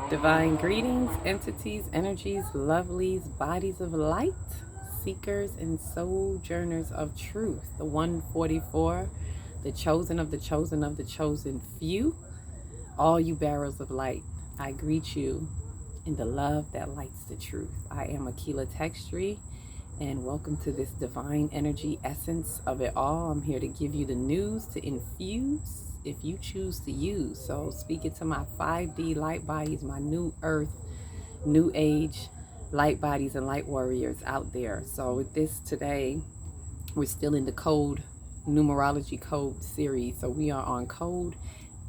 Divine greetings, entities, energies, lovelies, bodies of light, seekers and sojourners of truth. The 144, the chosen of the chosen of the chosen few, all you barrels of light. I greet you in the love that lights the truth. I am akilahtextri, and welcome to this divine energy essence of it all. I'm here to give you the news to infuse if you choose to use. So speak it to my 5D light bodies, my new earth, new age light bodies and light warriors out there. So with this today, we're still in the code, numerology code series. So we are on code,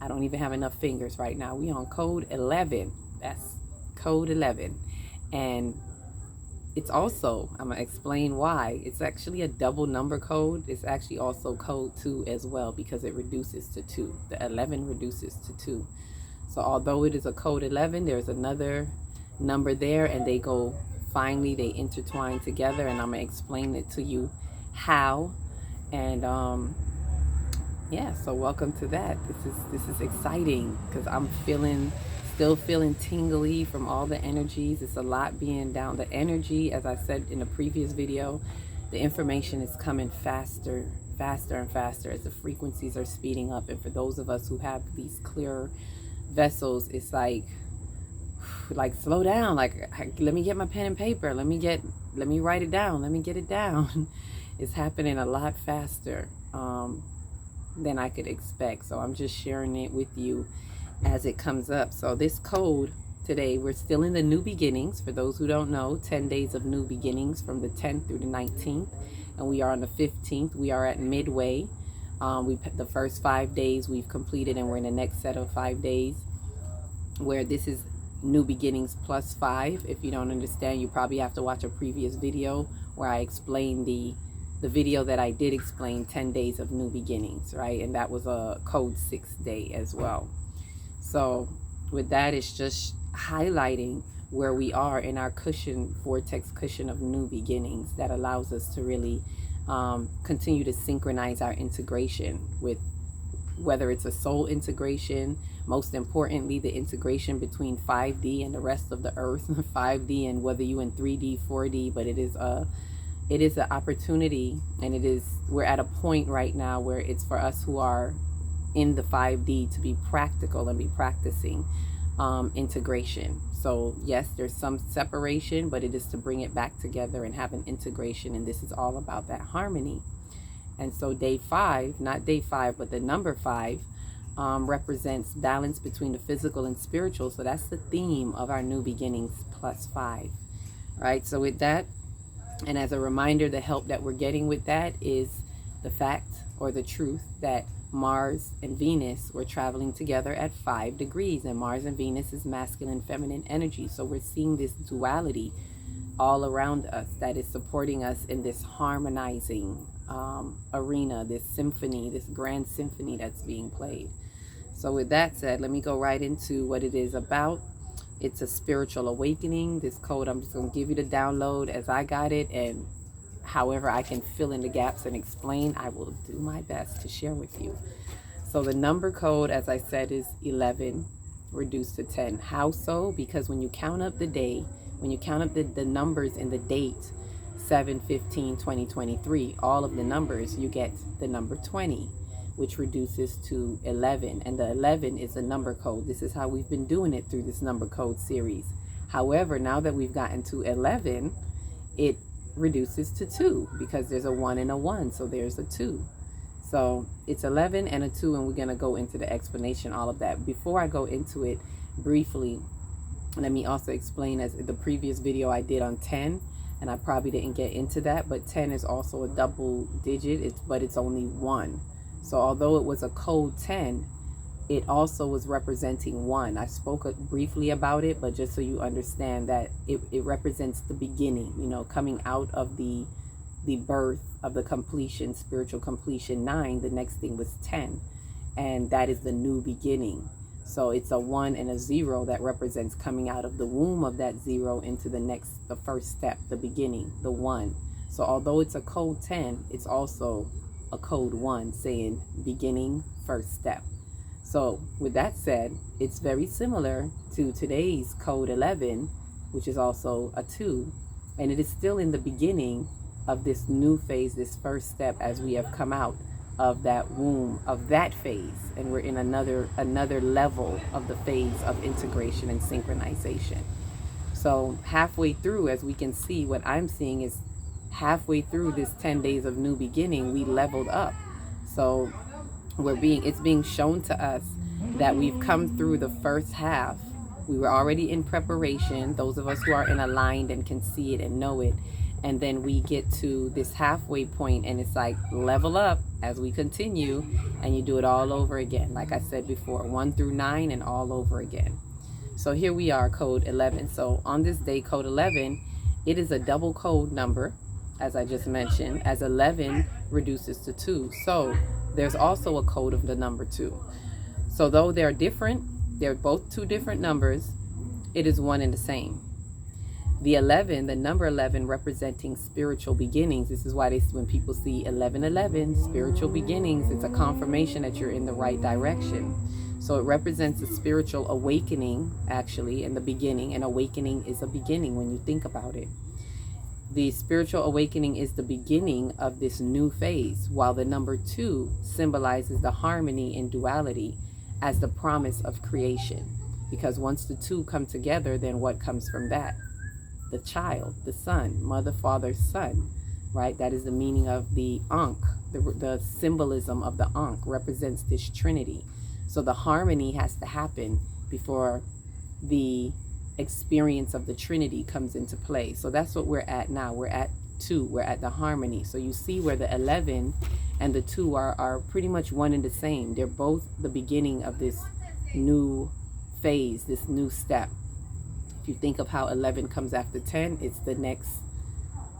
I don't even have enough fingers right now. We on code 11. That's code 11. And it's also, I'm going to explain why. It's actually a double number code. It's actually also code 2 as well, because it reduces to 2. The 11 reduces to 2. So although it is a code 11, there's another number there, and they go finally, they intertwine together, and I'm going to explain it to you how. And yeah, so welcome to that. This is exciting because I'm still feeling tingly from all the energies. It's a lot being down. The energy, as I said in a previous video, the information is coming faster and faster as the frequencies are speeding up. And for those of us who have these clear vessels, it's like slow down. Let me get my pen and paper. Let me write it down. Let me get it down. It's happening a lot faster than I could expect. So I'm just sharing it with you as it comes up. So this code today, we're still in the new beginnings. For those who don't know, 10 days of new beginnings from the 10th through the 19th, and we are on the 15th. We are at midway. The first 5 days we've completed, and we're in the next set of 5 days where this is new beginnings plus 5. If you don't understand, you probably have to watch a previous video where I explain the video that I did explain 10 days of new beginnings, right? And that was a code 6 day as well. So with that, it's just highlighting where we are in our cushion, vortex cushion of new beginnings that allows us to really continue to synchronize our integration with, whether it's a soul integration, most importantly, the integration between 5D and the rest of the earth, 5D, and whether you in 3D, 4D, but it is an opportunity, and we're at a point right now where it's for us who are in the 5D to be practical and be practicing integration. So yes, there's some separation, but it is to bring it back together and have an integration, and this is all about that harmony. And so day 5, not day 5, but the number 5 represents balance between the physical and spiritual. So that's the theme of our new beginnings plus 5, right? So with that, and as a reminder, the help that we're getting with that is the fact or the truth that Mars and Venus were traveling together at 5 degrees, and Mars and Venus is masculine, feminine energy. So we're seeing this duality all around us that is supporting us in this harmonizing arena, this symphony, this grand symphony that's being played. So with that said, let me go right into what it is about. It's a spiritual awakening. This code, I'm just going to give you the download as I got it, and however I can fill in the gaps and explain, I will do my best to share with you. So the number code, as I said, is 11 reduced to 10. How so? Because when you count up the day, when you count up the numbers in the date 7/15/2023, all of the numbers, you get the number 20, which reduces to 11. And the 11 is a number code. This is how we've been doing it through this number code series. However, now that we've gotten to 11, it reduces to 2 because there's a 1 and a 1. So there's a 2. So it's 11 and a 2, and we're going to go into the explanation, all of that. Before I go into it briefly, let me also explain, as the previous video I did on 10, and I probably didn't get into that, but 10 is also a double digit, but it's only 1. So although it was a code 10, it also was representing 1. I spoke briefly about it, but just so you understand that it represents the beginning, coming out of the birth of the completion, spiritual completion 9. The next thing was 10, and that is the new beginning. So it's a 1 and a 0 that represents coming out of the womb of that 0 into the first step, the beginning, the 1. So although it's a code 10, it's also a code 1 saying beginning, first step. So with that said, it's very similar to today's code 11, which is also a 2, and it is still in the beginning of this new phase, this first step, as we have come out of that womb, of that phase, and we're in another level of the phase of integration and synchronization. So halfway through, as we can see, what I'm seeing is halfway through this 10 days of new beginning, we leveled up. So it's being shown to us that we've come through the first half. We were already in preparation, those of us who are in aligned and can see it and know it. And then we get to this halfway point, and it's like level up as we continue, and you do it all over again. Like I said before, 1 through 9 and all over again. So here we are, code 11. So on this day, code 11, it is a double code number, as I just mentioned, as 11 reduces to 2. So there's also a code of the number 2. So though they're different, they're both 2 different numbers, it is one and the same. The 11, the number 11, representing spiritual beginnings. This is why when people see 1111, spiritual beginnings, it's a confirmation that you're in the right direction. So it represents a spiritual awakening, actually, in the beginning. And awakening is a beginning when you think about it. The spiritual awakening is the beginning of this new phase, while the number 2 symbolizes the harmony in duality as the promise of creation. Because once the 2 come together, then what comes from that? The child, the son, mother, father, son, right? That is the meaning of the Ankh. The symbolism of the Ankh represents this Trinity. So the harmony has to happen before the experience of the Trinity comes into play. So that's what we're at now. We're at 2. We're at the harmony. So you see where the 11 and the 2 are pretty much one and the same. They're both the beginning of this new phase, this new step. If you think of how 11 comes after 10, it's the next,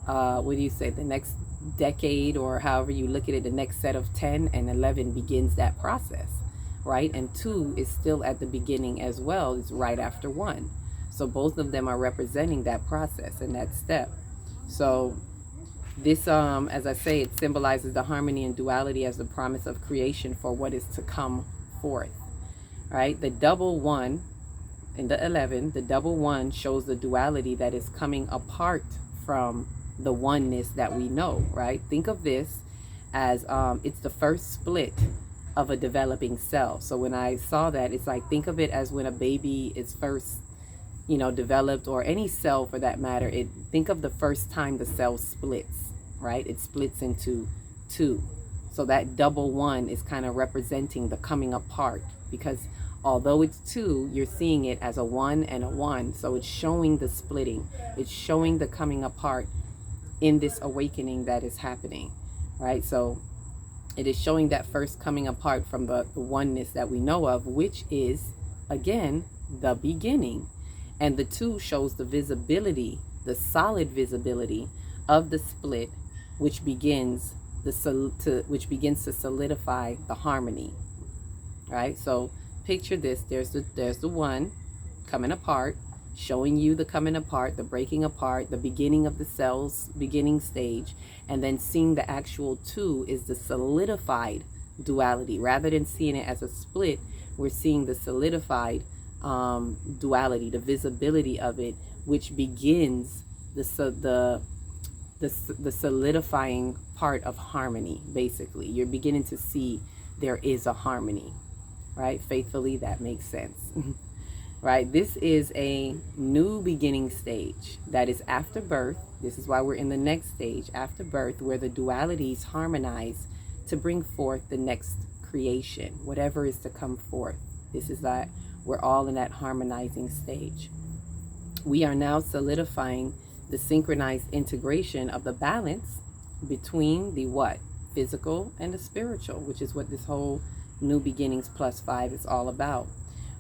the next decade, or however you look at it, the next set of 10, and 11 begins that process, right? And 2 is still at the beginning as well. It's right after 1. So both of them are representing that process and that step. So this, as I say, it symbolizes the harmony and duality as the promise of creation for what is to come forth, right? The double 1 in the 11, the double 1 shows the duality that is coming apart from the oneness that we know, right? Think of this as it's the first split of a developing cell. So when I saw that, it's like, think of it as when a baby is first, developed, or any cell for that matter. Think of the first time the cell splits, right? It splits into 2. So that double 1 is kind of representing the coming apart, because although it's 2, you're seeing it as a 1 and a 1. So it's showing the splitting. It's showing the coming apart in this awakening that is happening, right? So it is showing that first coming apart from the oneness that we know of, which is, again, the beginning. And the 2 shows the visibility, the solid visibility of the split, which begins to solidify the harmony, right? So picture this. There's the 1 coming apart, showing you the coming apart, the breaking apart, the beginning of the cell's beginning stage, and then seeing the actual 2 is the solidified duality. Rather than seeing it as a split, we're seeing the solidified duality, the visibility of it, which begins the solidifying part of harmony. Basically, you're beginning to see there is a harmony, right? Faithfully, that makes sense. Right? This is a new beginning stage that is after birth. This is why we're in the next stage, after birth, where the dualities harmonize to bring forth the next creation, whatever is to come forth. This is that we're all in that harmonizing stage. We are now solidifying the synchronized integration of the balance between the what? Physical and the spiritual, which is what this whole new beginnings plus 5 is all about.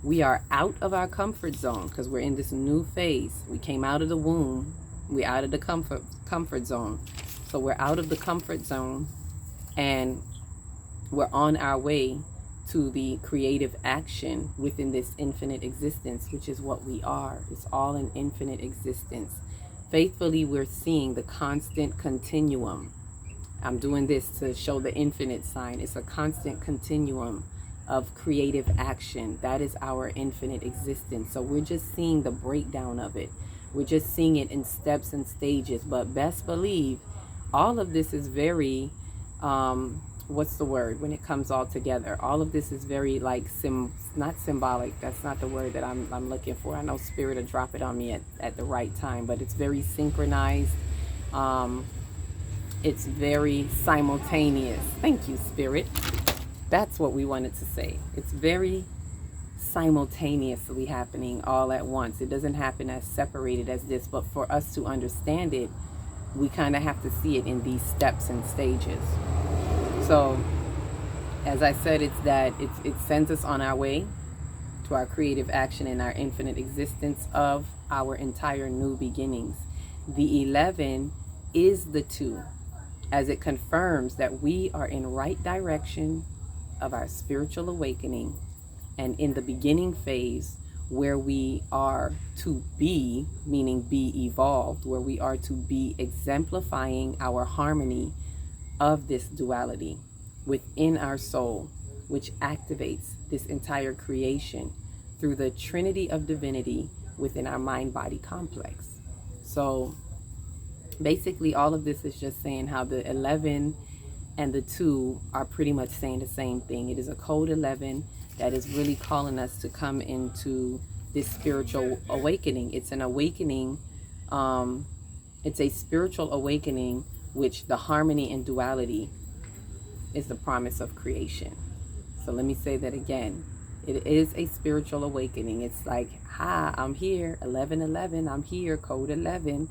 We are out of our comfort zone because we're in this new phase. We came out of the womb. We're out of the comfort zone. So we're out of the comfort zone, and we're on our way to the creative action within this infinite existence, which is what we are. It's all an infinite existence. Faithfully, we're seeing the constant continuum. I'm doing this to show the infinite sign. It's a constant continuum of creative action. That is our infinite existence. So we're just seeing the breakdown of it. We're just seeing it in steps and stages. But best believe all of this is very, what's the word when it comes all together? All of this is very like not symbolic. That's not the word that I'm looking for. I know Spirit will drop it on me at the right time, but it's very synchronized. It's very simultaneous. Thank you, Spirit. That's what we wanted to say. It's very simultaneously happening all at once. It doesn't happen as separated as this, but for us to understand it, we kind of have to see it in these steps and stages. So, as I said, it's that it sends us on our way to our creative action and our infinite existence of our entire new beginnings. The 11 is the 2, as it confirms that we are in right direction of our spiritual awakening and in the beginning phase where we are to be, meaning be evolved, where we are to be exemplifying our harmony of this duality within our soul, which activates this entire creation through the Trinity of Divinity within our mind-body complex. So basically all of this is just saying how the 11 and the 2 are pretty much saying the same thing. It is a code 11 that is really calling us to come into this spiritual awakening. It's an awakening, it's a spiritual awakening, which the harmony and duality is the promise of creation. So let me say that again. It is a spiritual awakening. It's like, hi, I'm here, 1111, I'm here, code 11.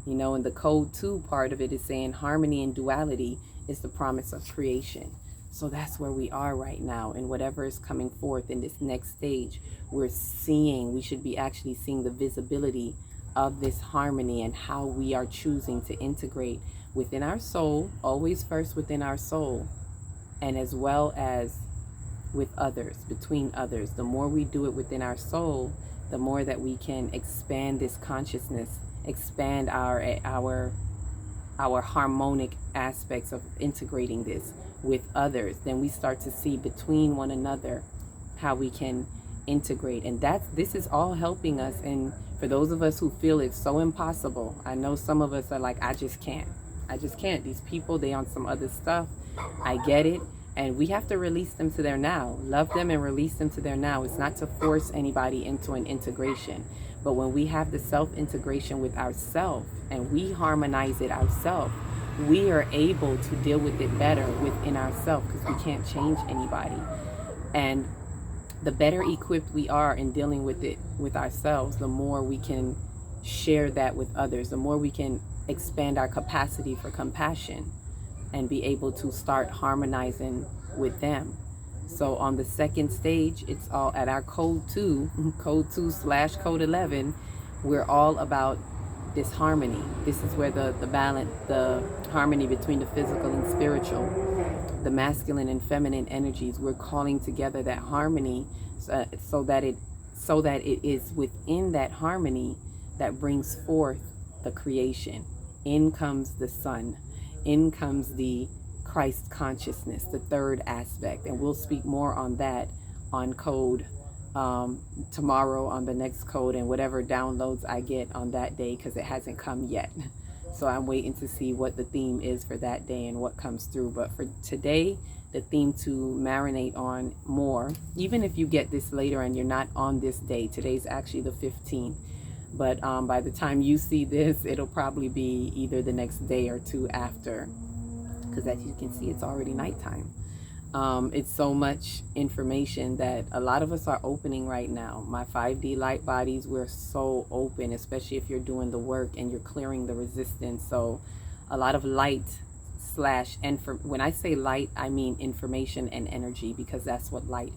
You know, and the code 2 part of it is saying harmony and duality is the promise of creation. So that's where we are right now. And whatever is coming forth in this next stage, we should be actually seeing the visibility of this harmony and how we are choosing to integrate within our soul, always first within our soul, and as well as with others, between others. The more we do it within our soul, the more that we can expand this consciousness, expand our harmonic aspects of integrating this with others. Then we start to see between one another how we can integrate. And this is all helping us. And for those of us who feel it's so impossible, I know some of us are like, I just can't. These people, they on some other stuff. I get it. And we have to release them to their now. Love them and release them to their now. It's not to force anybody into an integration. But when we have the self-integration with ourselves and we harmonize it ourselves, we are able to deal with it better within ourselves because we can't change anybody. And the better equipped we are in dealing with it with ourselves, the more we can share that with others, the more we can expand our capacity for compassion and be able to start harmonizing with them. So on the second stage, it's all at our code 2/code 11, we're all about this harmony. This is where the balance, the harmony between the physical and spiritual, the masculine and feminine energies, we're calling together that harmony so that it is within that harmony that brings forth the creation. In comes the sun. In comes the Christ consciousness, the third aspect. And we'll speak more on that on code tomorrow, on the next code, and whatever downloads I get on that day, because it hasn't come yet. So I'm waiting to see what the theme is for that day and what comes through. But for today, the theme to marinate on more, even if you get this later and you're not on this day, today's actually the 15th. But by the time you see this, it'll probably be either the next day or two after, because as you can see, it's already nighttime. It's so much information that a lot of us are opening right now. My 5D light bodies, we're so open, especially if you're doing the work and you're clearing the resistance. So a lot of light when I say light, I mean information and energy, because that's what light